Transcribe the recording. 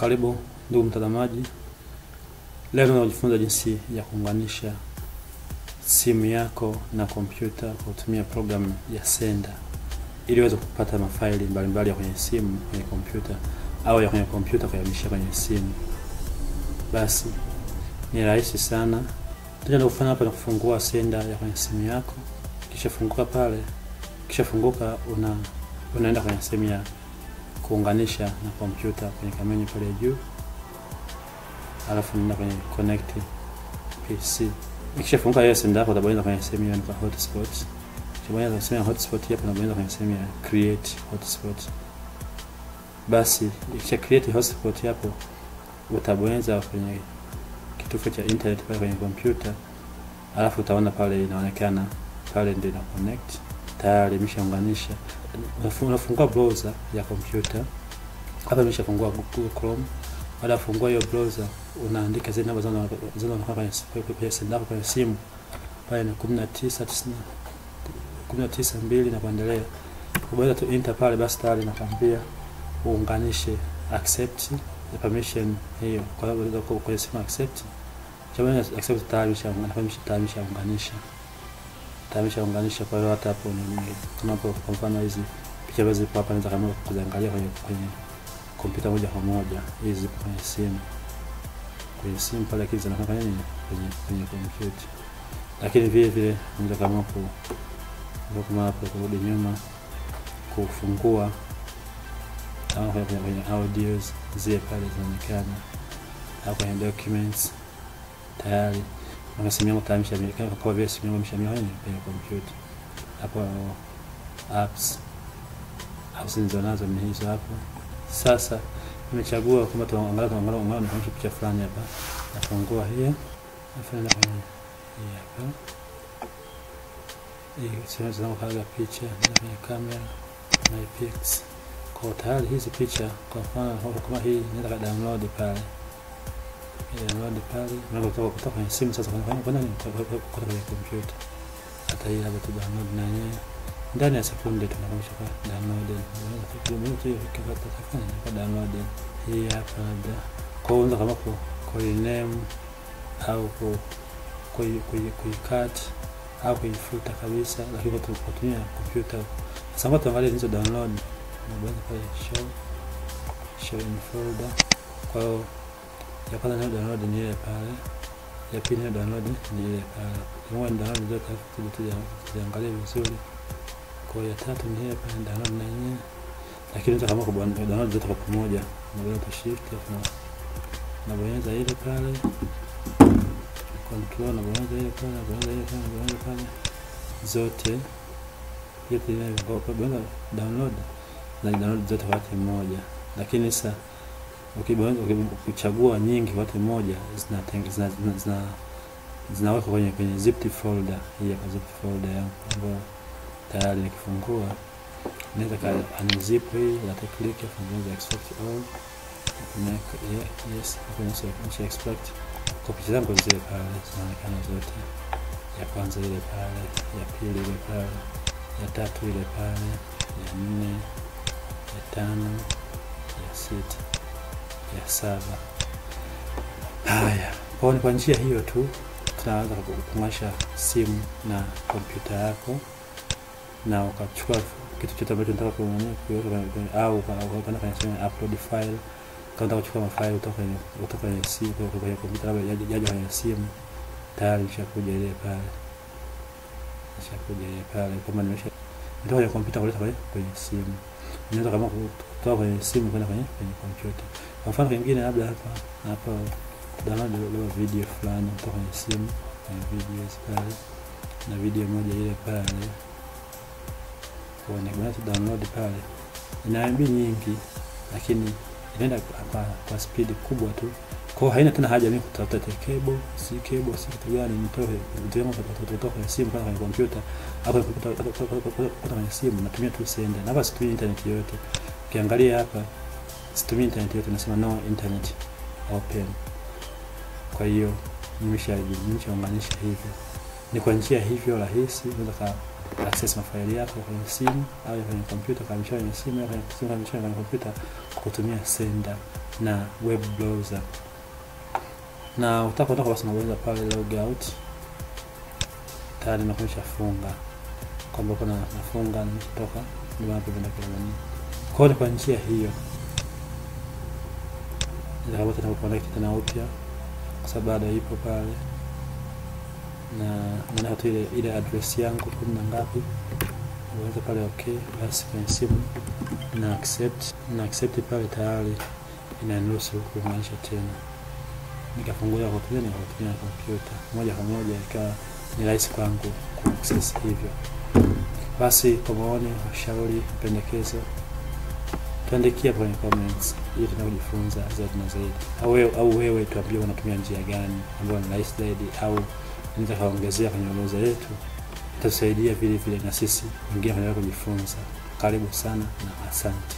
Karibu ndugu mtazamaji. Leo tunajifunza jinsi ya kuunganisha simu yako na kompyuta kwa kutumia program ya Sender ili uweze kupata mafaili mbalimbali ya kwenye simu kwenye kompyuta au ya kwenye kompyuta kuhamishia kwenye simu. Basi ni rahisi sana. Tutaenda kufanya hapa na kufungua Sender ya kwenye simu yako. Kisha funguka unaenda kwenye sehemu ya kuunganisha na kompyuta kwenye kamera pale juu. Alafu nenda kwenye connect PC. Ikishafunguka hiyo Sender hapo utabonyeza kwenye sehemu ya hotspot. Ukibonyeza kwenye sehemu ya hotspot hapo unabonyeza kwenye sehemu ya create hotspot. Basi ikisha create hotspot hapo utabonyeza kwenye kitufe cha internet pale kwenye kompyuta. Alafu utaona pale inaonekana pale ndio ina connect. Tayari imeshaunganisha. Unafungua browser ya kompyuta. Hapa nimeshafungua Google Chrome. Baada ya kufungua hiyo browser unaandika zile namba zinazokuwa kwenye Sender kwenye simu. Pale ni 19.2 na kuendelea. Ukibonyeza tu enter pale basi tayari inakwambia uunganishe accept the permission hiyo. Kwa hiyo unaweza kwenye simu accept. Jamani accept tayari imeshaunganisha. Kwa hiyo hata hapo ni tunapo kwa mfano hizi picha hizi hapa naweza kama kuziangalia kwenye kompyuta moja kwa moja hizi kwenye simu pale kizi zinafanya nini kwenye kompyuta. Lakini vile unaweza kama hapo kurudi nyuma kufungua au kwenye audios zile pale zinaonekana au kwenye documents tayari unasimu tayari imeshamilika kwa vile simu imeshamilika kwenye kompyuta. Hapo apps zinazonazo ni hizo hapo. Sasa nimechagua kama tuangalie picha fulani hapa. Nafungua hii. Nafanya hii hapa. Hii sio zinazokaga picha kwenye kamera na pics. Kwa tayari hizi picha kwa mfano kama hii naweza download pale. Kutoka kwenye simu sasa kwenye kompyuta. Hata hii hapa tu download na yenyewe. Ndani ya sekunde tunarusha kwa download. Download hii hapa labda. Kwa hiyo kama kwa name au kuicut au kuifuta kabisa, lakini tunatumia kompyuta. Sasa tuangalie hizo download. Unabonyeza pale show in folder. Kwa hiyo ya kwanza ni download ni ile pale. Ya pili ni download ni ile pale. Kama download zote tuangalie vizuri. Kwa ya tatu ni ile pale download na yenyewe. Lakini kama kwa download zote kwa pamoja, unabonyeza shift unabonyeza ile pale. Control unabonyeza ile pale. Zote yote ile kwa download na download zote kwa wakati mmoja. Lakini sasa ukichagua nyingi kwa wakati mmoja zinawekwa kwenye zipped folder. Hii hapa zipped folder ambayo tayari nikifungua naweza unzip hii na click na extract all. Yes, hapo extract copy zangu zile pale zinaonekana zote. Ya kwanza ile pale, ya pili ile pale, ya tatu ile pale, ya nne, ya tano, ya sita, ya saba. Haya, kwa njia hiyo tu tunaweza kuunganisha simu na kompyuta yako na ukachukua kitu chochote ambacho unataka kuweka au ukaenda kwenye sehemu upload file. Kama unataka kuchukua mafaili kutoka kwenye simu kwenye kompyuta labda yaje kwenye simu tayari ishakuja ile pale. Kama nimesha ndio kwenye kompyuta kuleta kwenye simu. Unaweza kama kutoka kwenye simu kwenda kwenye kompyuta. Kwa mfano kingine labda hapa download video fulani kutoka kwenye simu, kwenye videos pale na video moja ile pale. Kwa nini download pale? Ina MB nyingi lakini inaenda kwa speed kubwa tu. Kwa hiyo haina tena haja mimi kutafuta cable, si kitu gani nitoe kutoka kwenye simu kwenye kompyuta. Hapo kutoka kwenye simu natumia tu Sender. Na hapa situmii internet yote. Ukiangalia hapa situmii internet yote, nasema no internet open. Kwa hiyo nimeshaunganisha hivyo. Ni kwa njia hivyo rahisi unaweza access mafaili yako kwenye simu au kwenye kompyuta, kama kwenye simu au kwenye kompyuta kwa kutumia Sender. na web browser. Na utakapotoka basi unaweza pale log out. Tayari nimekwisha funga. Kwamba kuna nafunga nitoka ndio hapo kwenda kwa kwa njia hiyo. Ndio hapo tena connect tena upya kwa sababu bado ipo pale. Na hata ile address yangu kuna ngapi? Unaweza pale okay, basi kwenye simu na accept pale tayari inaruhusu kuunganisha tena. Nikafungua kwa kutumia kompyuta moja kwa moja, ikawa ni rahisi kwangu kuaccess hivyo. Basi kwa maoni, ushauri, pendekezo tuandikia kwenye comments ili tunajifunza zaidi na zaidi. Au wewe tuambie unatumia njia gani ambayo ni rahisi zaidi, au unaweza kaongezea kwenye orodha yetu. Itasaidia vile vile na sisi wengine wanaweza kujifunza. Karibu sana na asante.